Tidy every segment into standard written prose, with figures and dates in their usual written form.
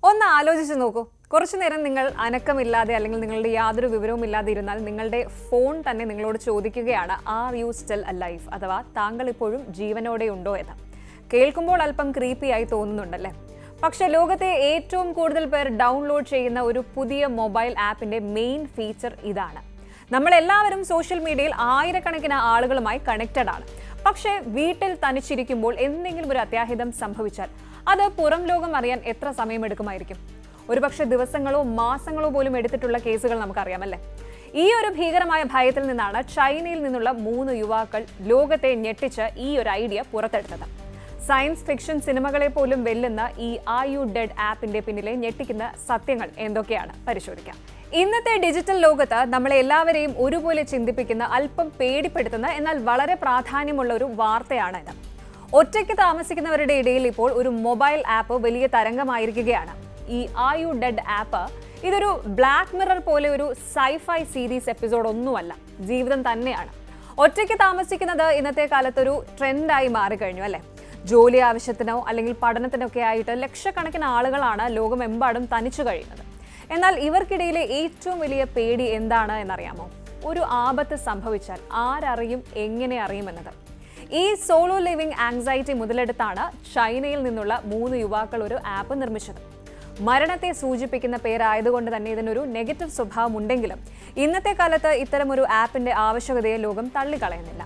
ഒന്ന് ആലോചിച്ച് നോക്കൂ. കുറച്ചു നേരം നിങ്ങൾ അനക്കമില്ലാതെ അല്ലെങ്കിൽ നിങ്ങളുടെ യാതൊരു വിവരവും ഇല്ലാതെ ഇരുന്നാൽ നിങ്ങളുടെ ഫോൺ തന്നെ നിങ്ങളോട് ചോദിക്കുകയാണ് ആർ യു സ്റ്റിൽ അലൈവ്, അഥവാ താങ്കൾ ഇപ്പോഴും ജീവനോടെ ഉണ്ടോ എന്ന്. കേൾക്കുമ്പോൾ അല്പം ക്രീപ്പി ആയി തോന്നുന്നുണ്ടല്ലേ? പക്ഷെ ലോകത്തെ ഏറ്റവും കൂടുതൽ പേർ ഡൗൺലോഡ് ചെയ്യുന്ന ഒരു പുതിയ മൊബൈൽ ആപ്പിന്റെ മെയിൻ ഫീച്ചർ ഇതാണ്. നമ്മളെല്ലാവരും സോഷ്യൽ മീഡിയയിൽ ആയിരക്കണക്കിന് ആളുകളുമായി കണക്റ്റഡ് ആണ്. പക്ഷേ വീട്ടിൽ തനിച്ചിരിക്കുമ്പോൾ എന്തെങ്കിലും ഒരു അത്യാഹിതം സംഭവിച്ചാൽ അത് പുറം ലോകം അറിയാൻ എത്ര സമയമെടുക്കുമായിരിക്കും? ഒരുപക്ഷെ ദിവസങ്ങളോ മാസങ്ങളോ പോലും എടുത്തിട്ടുള്ള കേസുകൾ നമുക്കറിയാമല്ലേ? ഈ ഒരു ഭീകരമായ ഭയത്തിൽ നിന്നാണ് ചൈനയിൽ നിന്നുള്ള 3 യുവാക്കൾ ലോകത്തെ ഞെട്ടിച്ച് ഈ ഒരു ഐഡിയ പുറത്തെടുത്തത്. സയൻസ് ഫിക്ഷൻ സിനിമകളെ പോലും വെല്ലുന്ന ഈ ആർ യു ഡെഡ് ആപ്പിന്റെ പിന്നിലെ ഞെട്ടിക്കുന്ന സത്യങ്ങൾ എന്തൊക്കെയാണ് പരിശോധിക്കാം. ഇന്നത്തെ ഡിജിറ്റൽ ലോകത്ത് നമ്മളെ എല്ലാവരെയും ഒരുപോലെ ചിന്തിപ്പിക്കുന്ന, അല്പം പേടിപ്പെടുത്തുന്ന, എന്നാൽ വളരെ പ്രാധാന്യമുള്ള ഒരു വാർത്തയാണ് ഇത്. ഒറ്റയ്ക്ക് താമസിക്കുന്നവരുടെ ഇടയിൽ ഇപ്പോൾ ഒരു മൊബൈൽ ആപ്പ് വലിയ തരംഗമായിരിക്കുകയാണ്. ഈ ആർ യു ഡെഡ് ആപ്പ് ഇതൊരു ബ്ലാക്ക് മിറർ പോലെ ഒരു സൈഫൈ സീരീസ് എപ്പിസോഡ് ഒന്നുമല്ല, ജീവിതം തന്നെയാണ്. ഒറ്റയ്ക്ക് താമസിക്കുന്നത് ഇന്നത്തെ കാലത്തൊരു ട്രെൻഡായി മാറിക്കഴിഞ്ഞു അല്ലേ? ജോലി ആവശ്യത്തിനോ അല്ലെങ്കിൽ പഠനത്തിനൊക്കെ ആയിട്ട് ലക്ഷക്കണക്കിന് ആളുകളാണ് ലോകമെമ്പാടും തനിച്ചു കഴിയുന്നത്. എന്നാൽ ഇവർക്കിടയിലെ ഏറ്റവും വലിയ പേടി എന്താണ് എന്നറിയാമോ? ഒരു ആപത്ത് സംഭവിച്ചാൽ ആരറിയും, എങ്ങനെ അറിയുമെന്നത്. ഈ സോളോ ലിവിംഗ് ആങ്സൈറ്റി മുതലെടുത്താണ് ചൈനയിൽ നിന്നുള്ള 3 യുവാക്കൾ ഒരു ആപ്പ് നിർമ്മിച്ചത്. മരണത്തെ സൂചിപ്പിക്കുന്ന പേരായതുകൊണ്ട് തന്നെ ഇതിനൊരു നെഗറ്റീവ് സ്വഭാവം ഉണ്ടെങ്കിലും ഇന്നത്തെ കാലത്ത് ഇത്തരമൊരു ആപ്പിന്റെ ആവശ്യകതയെ ലോകം തള്ളിക്കളയുന്നില്ല.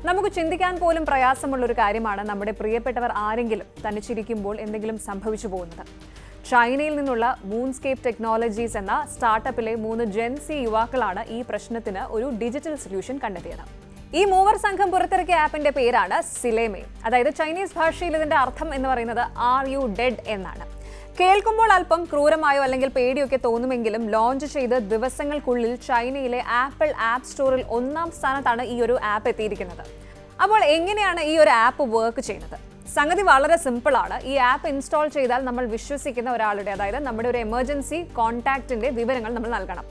നമുക്ക് ചിന്തിക്കാൻ പോലും പ്രയാസമുള്ളൊരു കാര്യമാണ് നമ്മുടെ പ്രിയപ്പെട്ടവർ ആരെങ്കിലും തനിച്ചിരിക്കുമ്പോൾ എന്തെങ്കിലും സംഭവിച്ചു പോകുന്നത്. ചൈനയിൽ നിന്നുള്ള മൂൺസ്കേപ്പ് ടെക്നോളജീസ് എന്ന സ്റ്റാർട്ടപ്പിലെ 3 ജെൻസി യുവാക്കളാണ് ഈ പ്രശ്നത്തിന് ഒരു ഡിജിറ്റൽ സൊല്യൂഷൻ കണ്ടെത്തിയത്. ഈ മൂവർ സംഘം പുറത്തിറക്കിയ ആപ്പിന്റെ പേരാണ് സിലേമേ. അതായത് ചൈനീസ് ഭാഷയിൽ ഇതിന്റെ അർത്ഥം എന്ന് പറയുന്നത് ആർ യു ഡെഡ് എന്നാണ്. കേൾക്കുമ്പോൾ അല്പം ക്രൂരമായോ അല്ലെങ്കിൽ പേടിയൊക്കെ തോന്നുമെങ്കിലും ലോഞ്ച് ചെയ്ത് ദിവസങ്ങൾക്കുള്ളിൽ ചൈനയിലെ ആപ്പിൾ ആപ്പ് സ്റ്റോറിൽ 1ാം സ്ഥാനത്താണ് ഈ ഒരു ആപ്പ് എത്തിയിരിക്കുന്നത്. അപ്പോൾ എങ്ങനെയാണ് ഈ ഒരു ആപ്പ് വർക്ക് ചെയ്യുന്നത്? സംഗതി വളരെ സിമ്പിളാണ്. ഈ ആപ്പ് ഇൻസ്റ്റാൾ ചെയ്താൽ നമ്മൾ വിശ്വസിക്കുന്ന ഒരാളുടെ, അതായത് നമ്മുടെ ഒരു എമർജൻസി കോൺടാക്റ്റിന്റെ വിവരങ്ങൾ നമ്മൾ നൽകണം.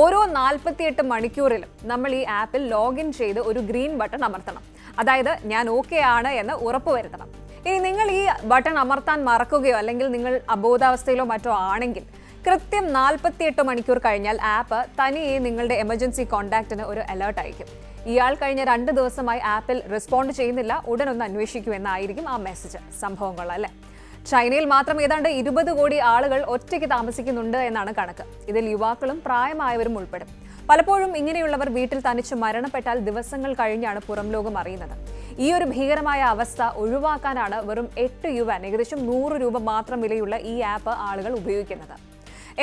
ഓരോ 48 മണിക്കൂറിലും നമ്മൾ ഈ ആപ്പിൽ ലോഗിൻ ചെയ്ത് ഒരു ഗ്രീൻ ബട്ടൺ അമർത്തണം. അതായത് ഞാൻ ഓക്കെ ആണ് എന്ന് ഉറപ്പുവരുത്തണം. ഇനി നിങ്ങൾ ഈ ബട്ടൺ അമർത്താൻ മറക്കുകയോ അല്ലെങ്കിൽ നിങ്ങൾ അബോധാവസ്ഥയിലോ മറ്റോ ആണെങ്കിൽ കൃത്യം 48 മണിക്കൂർ കഴിഞ്ഞാൽ ആപ്പ് തനിയെ നിങ്ങളുടെ എമർജൻസി കോൺടാക്റ്റിന് ഒരു അലേർട്ട് അയക്കും. ഇയാൾ കഴിഞ്ഞ 2 ദിവസമായി ആപ്പിൽ റെസ്പോണ്ട് ചെയ്യുന്നില്ല, ഉടനൊന്ന് അന്വേഷിക്കൂ എന്നായിരിക്കും ആ മെസ്സേജ്. സംഭവം കൊള്ളാം അല്ലേ? ചൈനയിൽ മാത്രം ഏതാണ്ട് 20 കോടി ആളുകൾ ഒറ്റയ്ക്ക് താമസിക്കുന്നുണ്ട് എന്നാണ് കണക്ക്. ഇതിൽ യുവാക്കളും പ്രായമായവരും ഉൾപ്പെടും. പലപ്പോഴും ഇങ്ങനെയുള്ളവർ വീട്ടിൽ തനിച്ച് മരണപ്പെട്ടാൽ ദിവസങ്ങൾ കഴിഞ്ഞാണ് പുറം ലോകം അറിയുന്നത്. ഈ ഒരു ഭീകരമായ അവസ്ഥ ഒഴിവാക്കാനാണ് വെറും 8 യുവാൻ, ഏകദേശം 100 രൂപ മാത്രം വിലയുള്ള ഈ ആപ്പ് ആളുകൾ ഉപയോഗിക്കുന്നത്.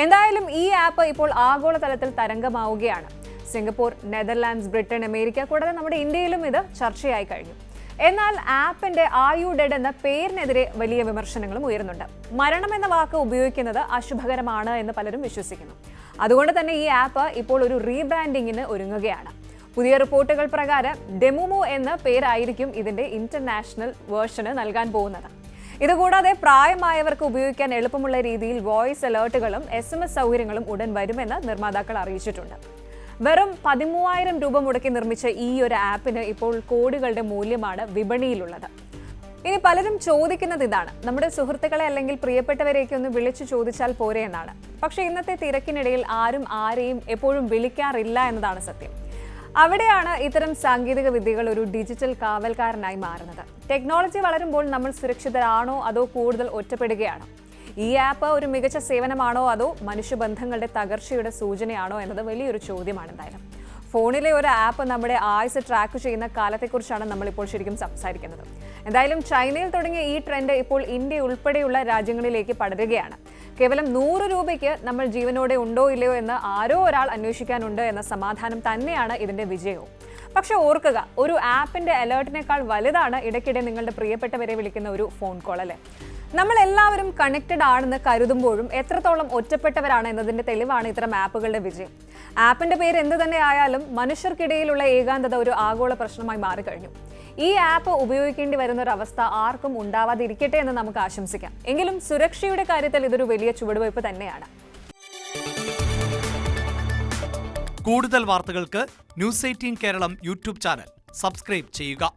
എന്തായാലും ഈ ആപ്പ് ഇപ്പോൾ ആഗോളതലത്തിൽ തരംഗമാവുകയാണ്. സിംഗപ്പൂർ, നെതർലാൻഡ്സ്, ബ്രിട്ടൻ, അമേരിക്ക കൂടാതെ നമ്മുടെ ഇന്ത്യയിലും ഇത് ചർച്ചയായി കഴിഞ്ഞു. എന്നാൽ ആപ്പിന്റെ ആർ യു ഡെഡ് എന്ന പേരിനെതിരെ വലിയ വിമർശനങ്ങളും ഉയരുന്നുണ്ട്. മരണം എന്ന വാക്ക് ഉപയോഗിക്കുന്നത് അശുഭകരമാണ് എന്ന് പലരും വിശ്വസിക്കുന്നു. അതുകൊണ്ട് തന്നെ ഈ ആപ്പ് ഇപ്പോൾ ഒരു റീബ്രാൻഡിങ്ങിന് ഒരുങ്ങുകയാണ്. പുതിയ റിപ്പോർട്ടുകൾ പ്രകാരം ഡെമുമോ എന്ന പേരായിരിക്കും ഇതിന്റെ ഇന്റർനാഷണൽ വേർഷന് നൽകാൻ പോകുന്നത്. ഇതുകൂടാതെ പ്രായമായവർക്ക് ഉപയോഗിക്കാൻ എളുപ്പമുള്ള രീതിയിൽ വോയിസ് അലേർട്ടുകളും SMS സൗകര്യങ്ങളും ഉടൻ വരുമെന്ന് നിർമ്മാതാക്കൾ അറിയിച്ചിട്ടുണ്ട്. വെറും 13,000 രൂപ മുടക്കി നിർമ്മിച്ച ഈ ഒരു ആപ്പിന് ഇപ്പോൾ കോടികളുടെ മൂല്യമാണ് വിപണിയിലുള്ളത്. ഇനി പലരും ചോദിക്കുന്നത് ഇതാണ്: നമ്മുടെ സുഹൃത്തുക്കളെ അല്ലെങ്കിൽ പ്രിയപ്പെട്ടവരെയൊക്കെ ഒന്ന് വിളിച്ചു ചോദിച്ചാൽ പോരെ എന്നാണ്. പക്ഷേ ഇന്നത്തെ തിരക്കിനിടയിൽ ആരും ആരെയും എപ്പോഴും വിളിക്കാറില്ല എന്നതാണ് സത്യം. അവിടെയാണ് ഇത്തരം സാങ്കേതിക വിദ്യകൾ ഒരു ഡിജിറ്റൽ കാവൽക്കാരനായി മാറുന്നത്. ടെക്നോളജി വളരുമ്പോൾ നമ്മൾ സുരക്ഷിതരാണോ അതോ കൂടുതൽ ഒറ്റപ്പെടുകയാണോ? ഈ ആപ്പ് ഒരു മികച്ച സേവനമാണോ അതോ മനുഷ്യബന്ധങ്ങളുടെ തകർച്ചയുടെ സൂചനയാണോ എന്നത് വലിയൊരു ചോദ്യമാണ്. എന്തായാലും ഫോണിലെ ഒരു ആപ്പ് നമ്മുടെ ആയുസ് ട്രാക്ക് ചെയ്യുന്ന കാലത്തെക്കുറിച്ചാണ് നമ്മളിപ്പോൾ ശരിക്കും സംസാരിക്കുന്നത്. എന്തായാലും ചൈനയിൽ തുടങ്ങിയ ഈ ട്രെൻഡ് ഇപ്പോൾ ഇന്ത്യ ഉൾപ്പെടെയുള്ള രാജ്യങ്ങളിലേക്ക് പടരുകയാണ്. കേവലം 100 രൂപയ്ക്ക് നമ്മൾ ജീവനോടെ ഉണ്ടോ ഇല്ലയോ എന്ന് ആരോ ഒരാൾ അന്വേഷിക്കാനുണ്ട് എന്ന സമാധാനം തന്നെയാണ് ഇതിന്റെ വിജയവും. പക്ഷെ ഓർക്കുക, ഒരു ആപ്പിന്റെ അലേർട്ടിനേക്കാൾ വലുതാണ് ഇടയ്ക്കിടെ നിങ്ങളുടെ പ്രിയപ്പെട്ടവരെ വിളിക്കുന്ന ഒരു ഫോൺ കോൾ അല്ലേ? നമ്മൾ എല്ലാവരും കണക്റ്റഡ് ആണെന്ന് കരുതുമ്പോഴും എത്രത്തോളം ഒറ്റപ്പെട്ടവരാണ് എന്നതിന്റെ തെളിവാണ് ഇത്തരം ആപ്പുകളുടെ വിജയം. ആപ്പിന്റെ പേര് എന്ത് തന്നെ ആയാലും മനുഷ്യർക്കിടയിലുള്ള ഏകാന്തത ഒരു ആഗോള പ്രശ്നമായി മാറിക്കഴിഞ്ഞു. ഈ ആപ്പ് ഉപയോഗിക്കേണ്ടി വരുന്ന ഒരു അവസ്ഥ ആർക്കും ഉണ്ടാവാതിരിക്കട്ടെ എന്ന് നമുക്ക് ആശംസിക്കാം. എങ്കിലും സുരക്ഷയുടെ കാര്യത്തിൽ ഇതൊരു വലിയ ചുവടുവയ്പ് തന്നെയാണ്. കൂടുതൽ വാർത്തകൾക്ക് news 18 Keralam YouTube channel subscribe ചെയ്യുക.